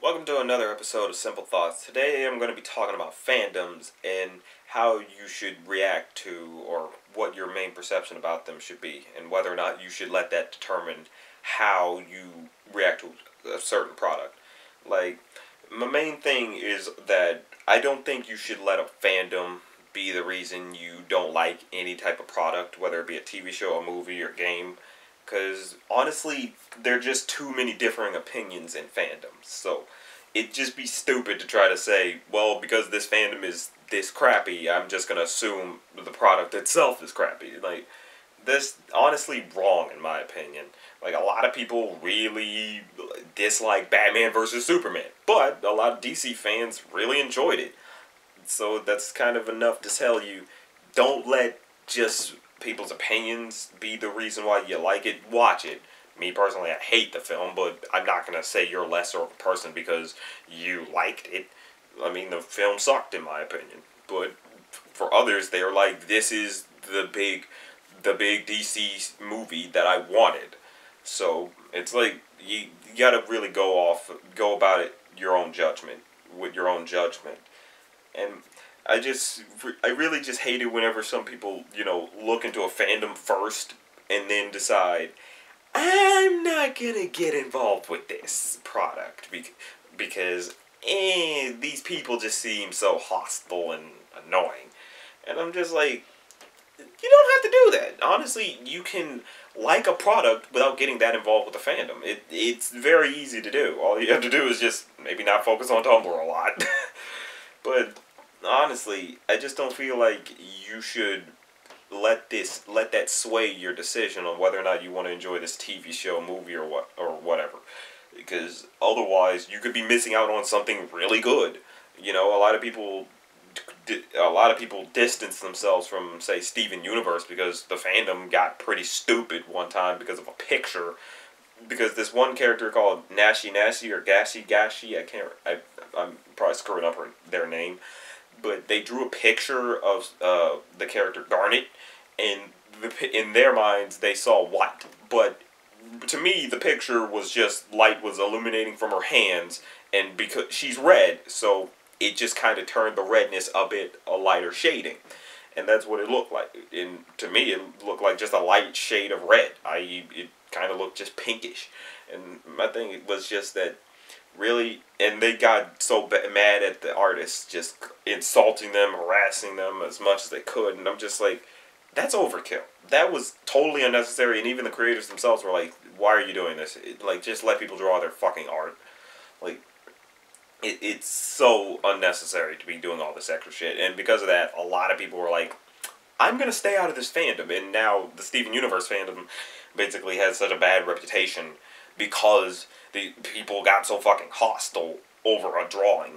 Welcome to another episode of Simple Thoughts. Today I'm going to be talking about fandoms and how you should react to, or what your main perception about them should be, and whether or not you should let that determine how you react to a certain product. Like, my main thing is that I don't think you should let a fandom be the reason you don't like any type of product, whether it be a TV show, a movie, or game. Because, honestly, there are just too many differing opinions in fandoms. So, it'd just be stupid to try to say, well, because this fandom is this crappy, I'm just going to assume the product itself is crappy. Like, that's honestly wrong, in my opinion. Like, a lot of people really dislike Batman versus Superman. But, a lot of DC fans really enjoyed it. So, that's kind of enough to tell you, don't let just people's opinions be the reason why you like it. Watch it. Me personally, I hate the film, but I'm not going to say you're lesser of a person because you liked it. I mean, the film sucked in my opinion. But for others, they're like, this is the big DC movie that I wanted. So it's like, you gotta really go about it your own judgment, with your own judgment. And I really just hate it whenever some people, look into a fandom first and then decide, I'm not gonna get involved with this product because these people just seem so hostile and annoying. And I'm just like, you don't have to do that. Honestly, you can like a product without getting that involved with the fandom. It's very easy to do. All you have to do is just maybe not focus on Tumblr a lot. But honestly, I just don't feel like you should let that sway your decision on whether or not you want to enjoy this TV show, movie, or whatever. Because otherwise, you could be missing out on something really good. A lot of people distance themselves from, say, Steven Universe because the fandom got pretty stupid one time because of a picture. Because this one character called Nashi Nashi or Gashi Gashi, I'm probably screwing up their name, but they drew a picture of the character Garnet, and in their minds they saw white. But to me, the picture was just light was illuminating from her hands, and because she's red, so it just kind of turned the redness a lighter shading. And that's what it looked like. And to me, it looked like just a light shade of red, i.e. it kind of looked just pinkish. And my thing was just that, really, and they got so mad at the artists, just insulting them, harassing them as much as they could, and I'm just like, that's overkill. That was totally unnecessary, and even the creators themselves were like, why are you doing this? Just let people draw their fucking art. Like, it's so unnecessary to be doing all this extra shit, and because of that, a lot of people were like, I'm gonna stay out of this fandom, and now the Steven Universe fandom basically has such a bad reputation because the people got so fucking hostile over a drawing.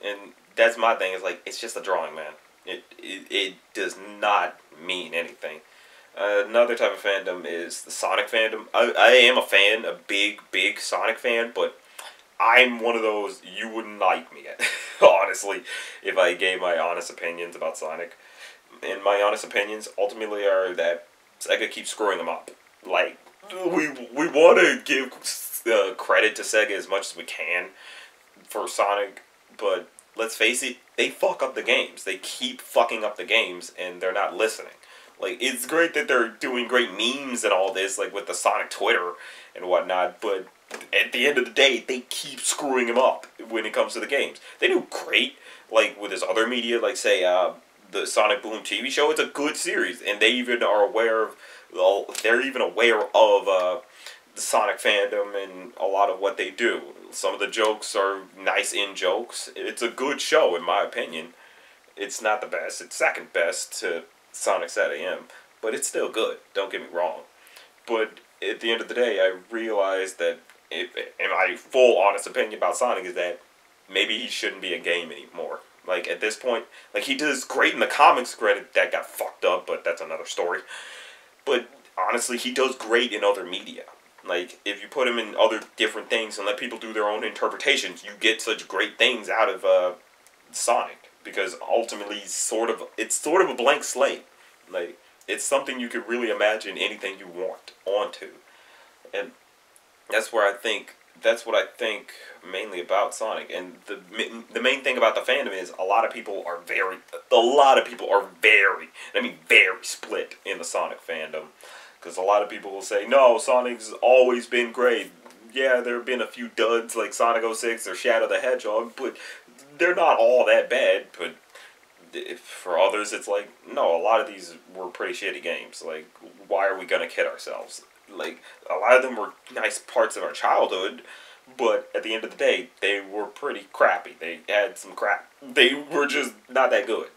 And that's my thing, is like, it's just a drawing, man. It does not mean anything. Another type of fandom is the Sonic fandom. I am a fan, a big Sonic fan, but I'm one of those you wouldn't like me at, honestly, if I gave my honest opinions about Sonic. And my honest opinions ultimately are that Sega keeps screwing them up. Like, we want to give credit to Sega as much as we can for Sonic, but let's face it, they fuck up the games. They keep fucking up the games, and they're not listening. Like, it's great that they're doing great memes and all this, like with the Sonic Twitter and whatnot, but at the end of the day, they keep screwing him up when it comes to the games. They do great, like with his other media, like say, the Sonic Boom TV show. It's a good series, and they even are aware of, they're even aware of the Sonic fandom and a lot of what they do. Some of the jokes are nice in-jokes. It's a good show, in my opinion. It's not the best. It's second best to Sonic SatAM, but it's still good. Don't get me wrong. But at the end of the day, I realized that, in my full honest opinion about Sonic, is that maybe he shouldn't be a game anymore. Like, at this point, like, he does great in the comics, granted that got fucked up, but that's another story. But honestly, he does great in other media. Like, if you put him in other different things and let people do their own interpretations, you get such great things out of Sonic. Because ultimately, it's sort of a blank slate. Like, it's something you could really imagine anything you want onto. And that's where I think that's what I think mainly about Sonic. And the main thing about the fandom is a lot of people are very, I mean very split in the Sonic fandom. Because a lot of people will say, no, Sonic's always been great. Yeah, there have been a few duds like Sonic 06 or Shadow the Hedgehog, but they're not all that bad. But for others, it's like, no, a lot of these were pretty shitty games. Like, why are we gonna kid ourselves? Like, a lot of them were nice parts of our childhood, but at the end of the day, they were pretty crappy. They had some crap. They were just not that good.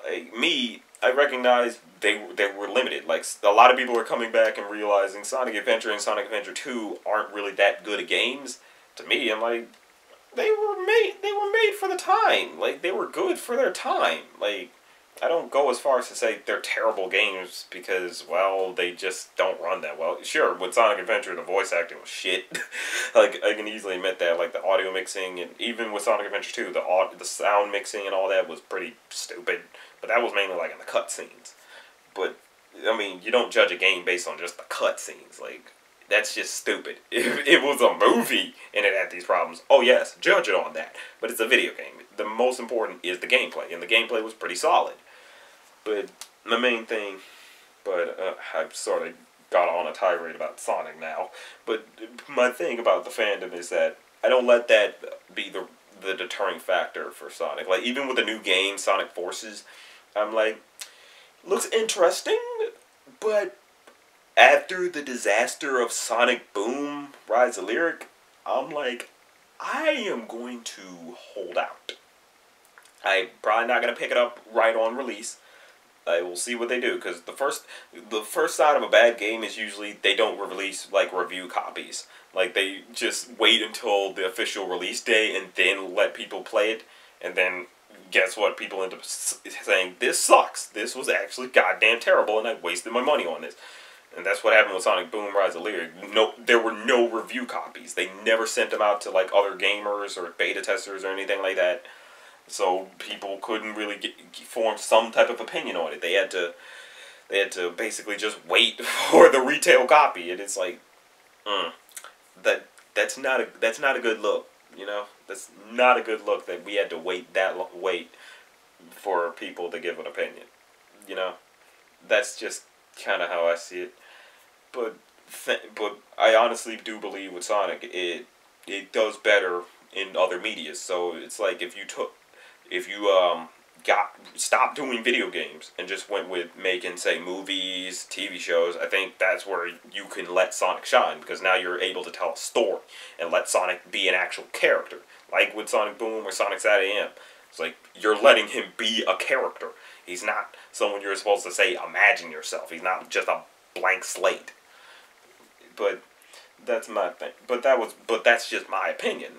Like, me, I recognize they were limited. Like, a lot of people are coming back and realizing Sonic Adventure and Sonic Adventure 2 aren't really that good of games. To me, I'm like, they were made for the time. Like, they were good for their time. Like, I don't go as far as to say they're terrible games because, well, they just don't run that well. Sure, with Sonic Adventure, the voice acting was shit. Like, I can easily admit that. Like, the audio mixing, and even with Sonic Adventure 2, the sound mixing and all that was pretty stupid. But that was mainly, like, in the cutscenes. But, I mean, you don't judge a game based on just the cutscenes. Like, that's just stupid. If it was a movie and it had these problems, oh yes, judge it on that. But it's a video game. The most important is the gameplay, and the gameplay was pretty solid. But the main thing, I've sort of got on a tirade about Sonic now. But my thing about the fandom is that I don't let that be the deterring factor for Sonic. Like, even with the new game, Sonic Forces, I'm like, looks interesting, but after the disaster of Sonic Boom, Rise of Lyric, I'm like, I am going to hold out. I'm probably not going to pick it up right on release. I will see what they do, because the first sign of a bad game is usually they don't release, like, review copies. Like, they just wait until the official release day and then let people play it, and then guess what? People end up saying, this sucks. This was actually goddamn terrible, and I wasted my money on this. And that's what happened with Sonic Boom Rise of Lyric. No, there were no review copies. They never sent them out to, like, other gamers or beta testers or anything like that. So people couldn't really form some type of opinion on it. They had to basically just wait for the retail copy. And it's like, that's not a good look. You know, that's not a good look that we had to wait for people to give an opinion. You know, that's just kind of how I see it. But I honestly do believe with Sonic, it does better in other media. So it's like if you stopped doing video games and just went with making, say, movies, TV shows, I think that's where you can let Sonic shine, because now you're able to tell a story and let Sonic be an actual character. Like with Sonic Boom or Sonic SatAM. It's like you're letting him be a character. He's not someone you're supposed to say, imagine yourself. He's not just a blank slate. But that's my thing. But that's just my opinion.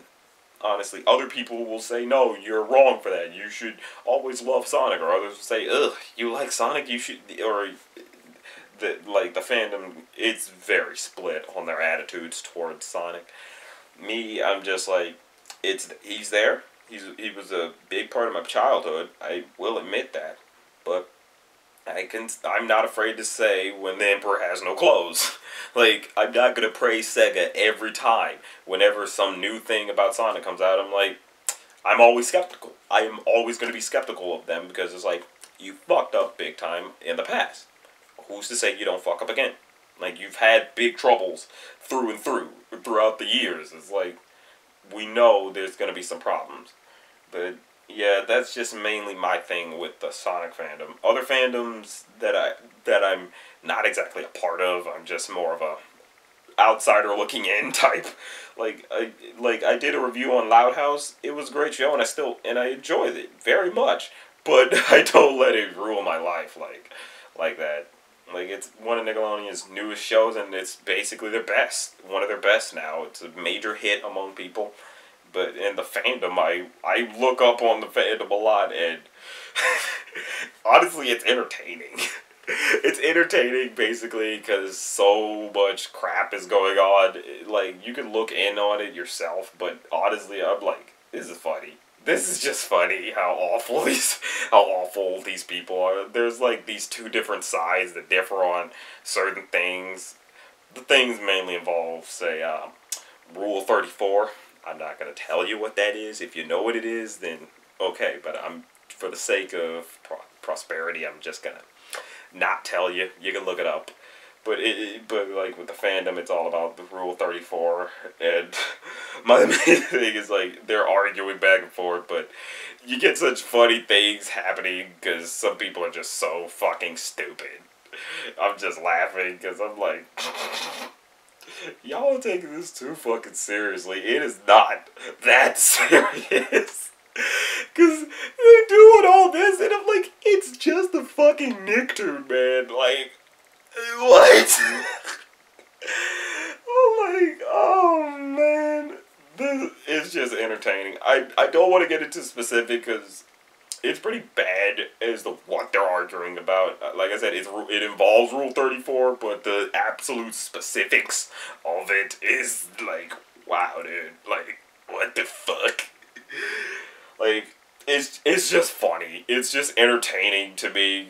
Honestly, other people will say, no, you're wrong for that. You should always love Sonic. Or others will say, ugh, you like Sonic? You should, or the fandom, it's very split on their attitudes towards Sonic. Me, I'm just like, he's there. He was a big part of my childhood. I will admit that. But I'm not afraid to say when the Emperor has no clothes. Like, I'm not going to praise Sega every time. Whenever some new thing about Sonic comes out, I'm like, I'm always skeptical. I am always going to be skeptical of them, because it's like, you fucked up big time in the past. Who's to say you don't fuck up again? Like, you've had big troubles through and throughout the years. It's like, we know there's going to be some problems. But yeah, that's just mainly my thing with the Sonic fandom. Other fandoms that I'm not exactly a part of, I'm just more of a outsider looking in type. Like I did a review on Loud House. It was a great show, and I enjoyed it very much. But I don't let it rule my life like that. Like, it's one of Nickelodeon's newest shows, and it's basically their best. One of their best now. It's a major hit among people. But in the fandom, I look up on the fandom a lot, and honestly, it's entertaining. It's entertaining, basically, because so much crap is going on. Like, you can look in on it yourself, but honestly, I'm like, this is funny. This is just funny how awful these people are. There's, like, these two different sides that differ on certain things. The things mainly involve, say, Rule 34. I'm not going to tell you what that is. If you know what it is, then okay. But for the sake of prosperity, I'm just going to not tell you. You can look it up. But but like with the fandom, it's all about the Rule 34. And my main thing is like they're arguing back and forth, but you get such funny things happening because some people are just so fucking stupid. I'm just laughing because I'm like, y'all are taking this too fucking seriously. It is not that serious. Because they're doing all this, and I'm like, it's just a fucking Nicktoon, man. Like, what? Oh man. This is just entertaining. I don't want to get into specific because it's pretty bad as to what they're arguing about. Like I said, it involves Rule 34, but the absolute specifics of it is like, wow, dude. Like, what the fuck? Like, it's just funny. It's just entertaining to me.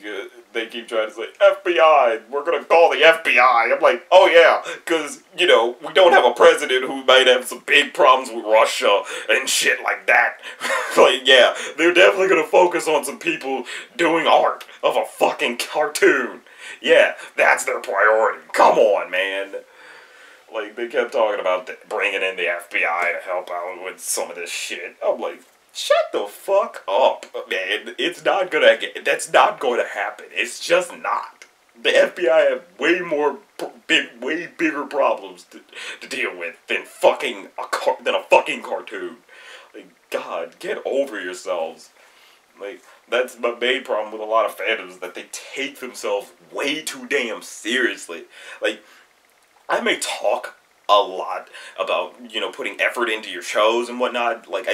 They keep trying to say, FBI, we're going to call the FBI. I'm like, oh yeah, because, you know, we don't have a president who might have some big problems with Russia and shit like that. Like, yeah, they're definitely going to focus on some people doing art of a fucking cartoon. Yeah, that's their priority. Come on, man. Like, they kept talking about bringing in the FBI to help out with some of this shit. I'm like, shut the fuck up, man. It's not gonna get. That's not going to happen. It's just not. The FBI have way bigger problems to deal with than a fucking cartoon. Like, God, get over yourselves. Like, that's my main problem with a lot of fandoms, that they take themselves way too damn seriously. Like, I may talk a lot about, you know, putting effort into your shows and whatnot. Like,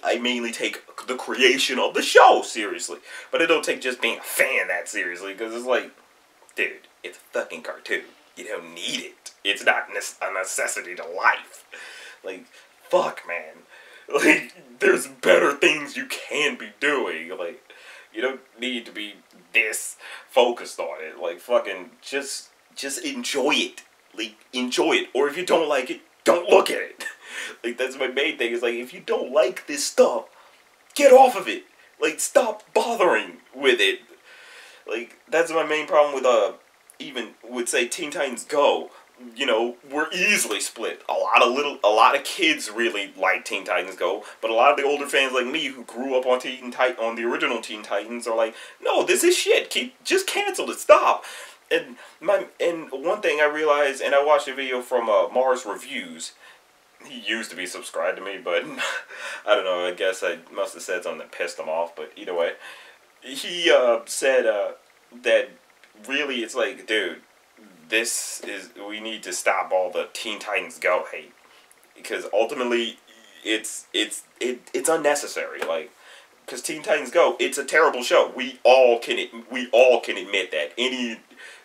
I mainly take the creation of the show seriously. But I don't take just being a fan that seriously, because it's like, dude, it's a fucking cartoon. You don't need it. It's not a necessity to life. Like, fuck, man. Like, there's better things you can be doing. Like, you don't need to be this focused on it. Like, fucking, just enjoy it. Like, enjoy it. Or if you don't like it, don't look at it. Like, that's my main thing. Is like, if you don't like this stuff, get off of it. Like, stop bothering with it. Like, that's my main problem with, even with, say, Teen Titans Go. You know, we're easily split. A lot of kids really like Teen Titans Go, but a lot of the older fans like me who grew up on on the original Teen Titans are like, no, this is shit. Just cancel it. Stop. And one thing I realized, and I watched a video from Mars Reviews. He used to be subscribed to me, but I don't know. I guess I must have said something that pissed him off. But either way, he said that really it's like, dude, we need to stop all the Teen Titans Go hate, because ultimately it's unnecessary. Like, because Teen Titans Go, it's a terrible show. We all can admit that. Any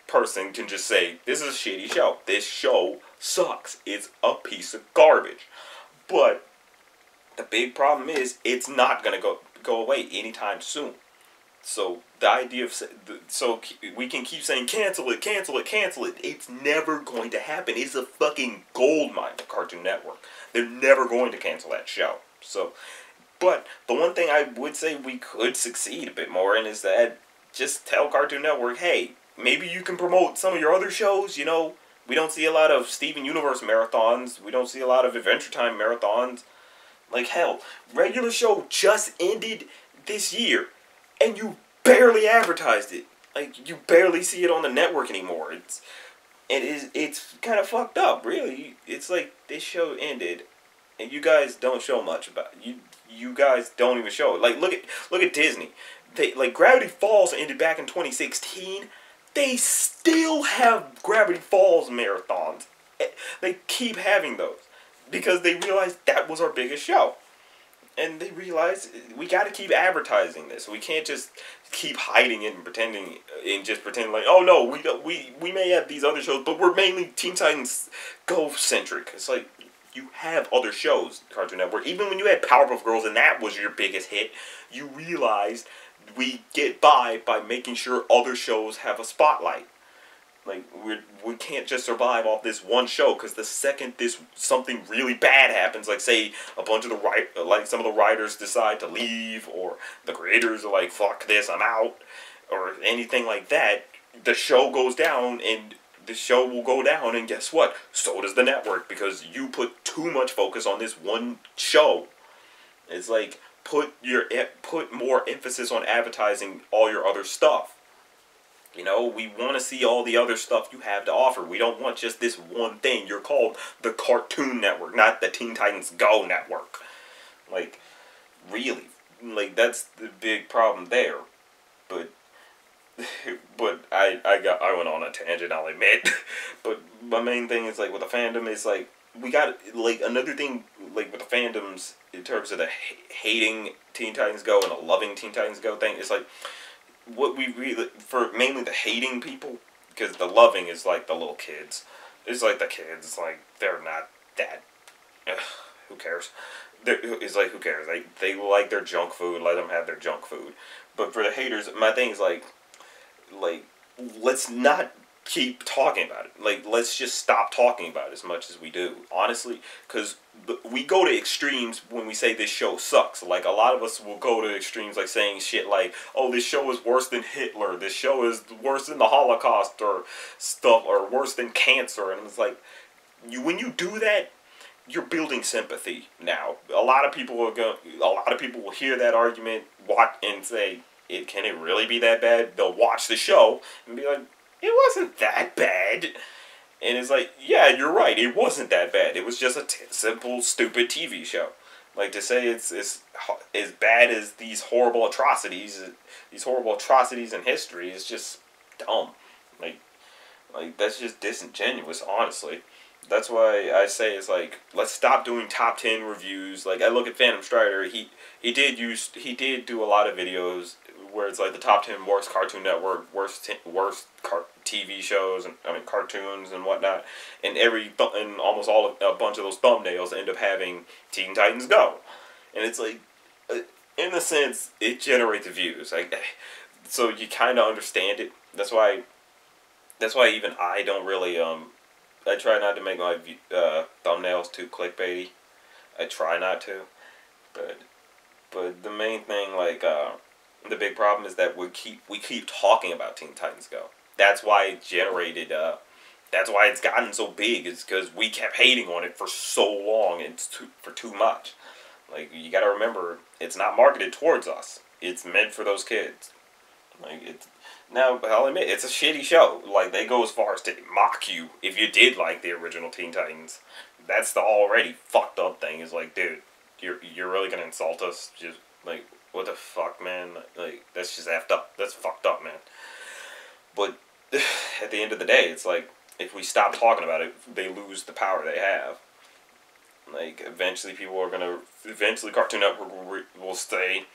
person can just say, this is a shitty show. This show sucks. It's a piece of garbage. But the big problem is it's not gonna go away anytime soon. So the idea of so we can keep saying cancel it, cancel it, cancel it. It's never going to happen. It's a fucking goldmine to Cartoon Network. They're never going to cancel that show. So, but the one thing I would say we could succeed a bit more in is that just tell Cartoon Network, hey, maybe you can promote some of your other shows. You know, we don't see a lot of Steven Universe marathons. We don't see a lot of Adventure Time marathons. Like, hell, regular show just ended this year, and you barely advertised it. Like, you barely see it on the network anymore. It's kind of fucked up, really. It's like, this show ended, and you guys don't show much about it. You guys don't even show it. Like, look at Disney. Like, Gravity Falls ended back in 2016. They still have Gravity Falls marathons. They keep having those, because they realized that was our biggest show. And they realized we got to keep advertising this. We can't just keep hiding it and pretending like, oh no, we may have these other shows, but we're mainly Teen Titans Go centric. It's like, you have other shows, Cartoon Network. Even when you had Powerpuff Girls and that was your biggest hit, you realized we get by making sure other shows have a spotlight. Like, we can't just survive off this one show, because the second something really bad happens, like say a bunch of some of the writers decide to leave, or the creators are like, fuck this, I'm out, or anything like that, the show goes down, and the show will go down, and guess what? So does the network, because you put too much focus on this one show. It's like, put more emphasis on advertising all your other stuff. You know, we want to see all the other stuff you have to offer. We don't want just this one thing. You're called the Cartoon Network, not the Teen Titans Go Network. Like, really. Like, that's the big problem there. But I went on a tangent, I'll admit. But my main thing is, like, with the fandom is, like, we got, like, another thing, like, with the fandoms, in terms of the hating Teen Titans Go and the loving Teen Titans Go thing, is, like, what we really, for mainly the hating people, because the loving is like the little kids. It's like the kids, like, they're not that, who cares? It's like, who cares? They like their junk food, let them have their junk food. But for the haters, my thing is like, let's not keep talking about it. Like, let's just stop talking about it as much as we do, honestly, because we go to extremes when we say this show sucks. Like, a lot of us will go to extremes, like saying shit like, oh, this show is worse than Hitler, this show is worse than the Holocaust, or stuff, or worse than cancer. And it's like, when you do that, you're building sympathy now. A lot of people will hear that argument, watch, and say, can it really be that bad? They'll watch the show and be like, it wasn't that bad. And it's like, yeah, you're right, it wasn't that bad. It was just a simple, stupid TV show. Like, to say it's as bad as these horrible atrocities in history is just dumb. Like that's just disingenuous, honestly. That's why I say it's like, let's stop doing top 10 reviews. Like, I look at Phantom Strider, he did do a lot of videos where it's like the top 10 worst Cartoon Network, worst TV shows, and cartoons and whatnot, and almost a bunch of those thumbnails end up having Teen Titans Go, and it's like, in a sense, it generates views, like, so you kind of understand it. That's why even I don't really I try not to make my thumbnails too clickbaity. I try not to, but the main thing, like, the big problem is that we keep talking about Teen Titans Go. That's why it generated. That's why it's gotten so big. It's because we kept hating on it for so long. For too much. Like, you got to remember, it's not marketed towards us. It's meant for those kids. Like, now, I'll admit, it's a shitty show. Like, they go as far as to mock you if you did like the original Teen Titans. That's the already fucked up thing. Is like, dude, you're really gonna insult us? Just like, what the fuck, man? Like, that's just effed up. That's fucked up, man. But at the end of the day, it's like, if we stop talking about it, they lose the power they have. Like, eventually Cartoon Network will say,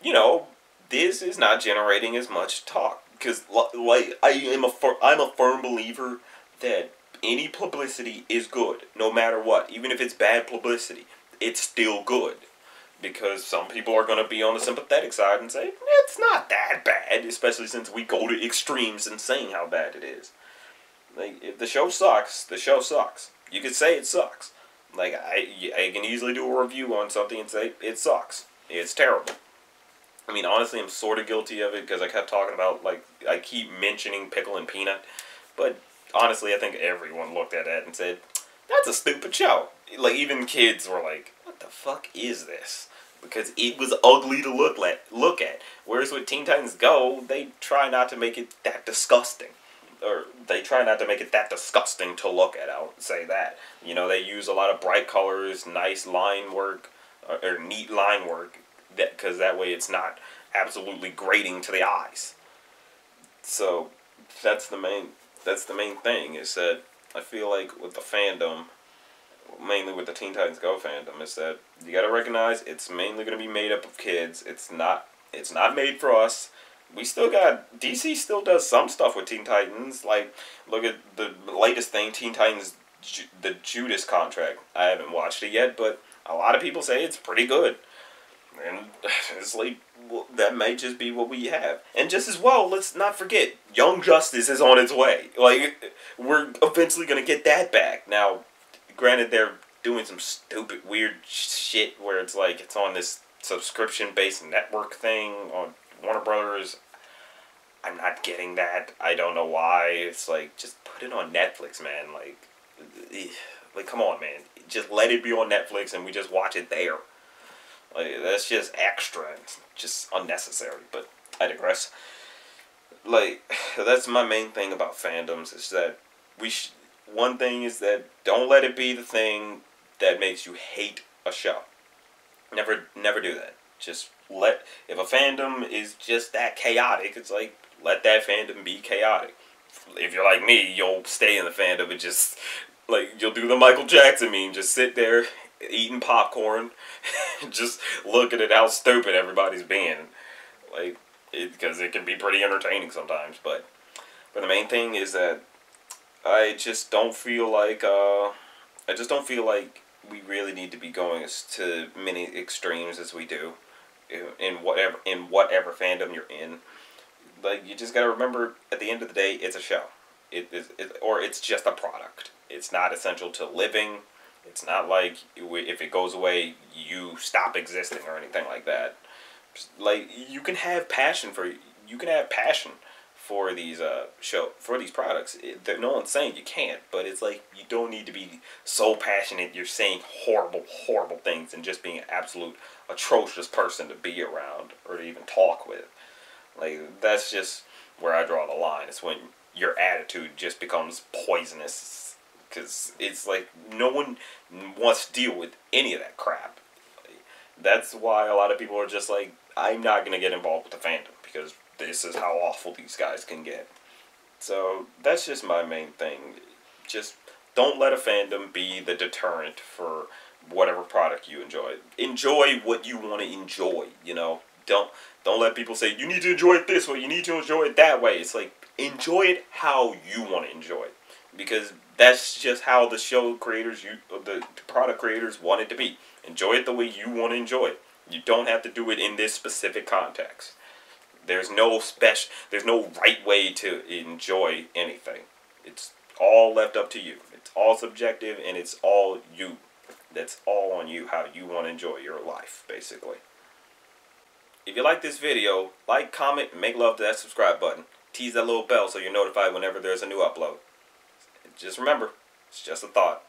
you know, this is not generating as much talk. Because, like, I'm a firm believer that any publicity is good, no matter what. Even if it's bad publicity, it's still good. Because some people are going to be on the sympathetic side and say, it's not that bad, especially since we go to extremes in saying how bad it is. Like, if the show sucks, the show sucks. You could say it sucks. Like, I can easily do a review on something and say, it sucks. It's terrible. I mean, honestly, I'm sort of guilty of it, because I kept talking about, like, I keep mentioning Pickle and Peanut. But, honestly, I think everyone looked at that and said, that's a stupid show. Like, even kids were like, what the fuck is this? Because it was ugly to look at. Whereas with Teen Titans Go, they try not to make it that disgusting. Or they try not to make it that disgusting to look at, I'll say that. You know, they use a lot of bright colors, nice line work, or neat line work, because that way it's not absolutely grating to the eyes. So, that's the main thing, is that I feel like with the fandom, mainly with the Teen Titans Go fandom, is that you gotta recognize it's mainly gonna be made up of kids. It's not made for us. We still got, DC still does some stuff with Teen Titans. Like, look at the latest thing, Teen Titans, the Judas Contract. I haven't watched it yet, but a lot of people say it's pretty good. And it's like, well, that may just be what we have. And just as well, let's not forget, Young Justice is on its way. Like, we're eventually going to get that back. Now, granted, they're doing some stupid, weird shit where it's like, it's on this subscription-based network thing on Warner Brothers. I'm not getting that. I don't know why. It's like, just put it on Netflix, man. Like, come on, man. Just let it be on Netflix and we just watch it there. Like, that's just extra. It's just unnecessary. But I digress. Like, that's my main thing about fandoms is that one thing is that don't let it be the thing that makes you hate a show. Never do that. Just if a fandom is just that chaotic, it's like, let that fandom be chaotic. If you're like me, you'll stay in the fandom and just, like, you'll do the Michael Jackson meme, just sit there eating popcorn, just looking at how stupid everybody's being. Like, because it can be pretty entertaining sometimes, but the main thing is that I just don't feel like we really need to be going to many extremes as we do in whatever fandom you're in. Like, you just gotta remember, at the end of the day, it's a show. Or it's just a product. It's not essential to living. It's not like if it goes away, you stop existing or anything like that. Like, you can have passion for these for these products. No one's saying you can't, but it's like, you don't need to be so passionate you're saying horrible things and just being an absolute atrocious person to be around or to even talk with. Like, that's just where I draw the line. It's when your attitude just becomes poisonous, because it's like no one wants to deal with any of that crap. Like, that's why a lot of people are just like, I'm not going to get involved with the fandom, because this is how awful these guys can get. So that's just my main thing. Just don't let a fandom be the deterrent for whatever product you enjoy. Enjoy what you want to enjoy, you know. Don't let people say, you need to enjoy it this way, you need to enjoy it that way. It's like, enjoy it how you want to enjoy it. Because that's just how the show creators, the product creators want it to be. Enjoy it the way you want to enjoy it. You don't have to do it in this specific context. There's no right way to enjoy anything. It's all left up to you. It's all subjective, and it's all you. That's all on you, how you want to enjoy your life, basically. If you like this video, like, comment, and make love to that subscribe button. Tease that little bell so you're notified whenever there's a new upload. Just remember, it's just a thought.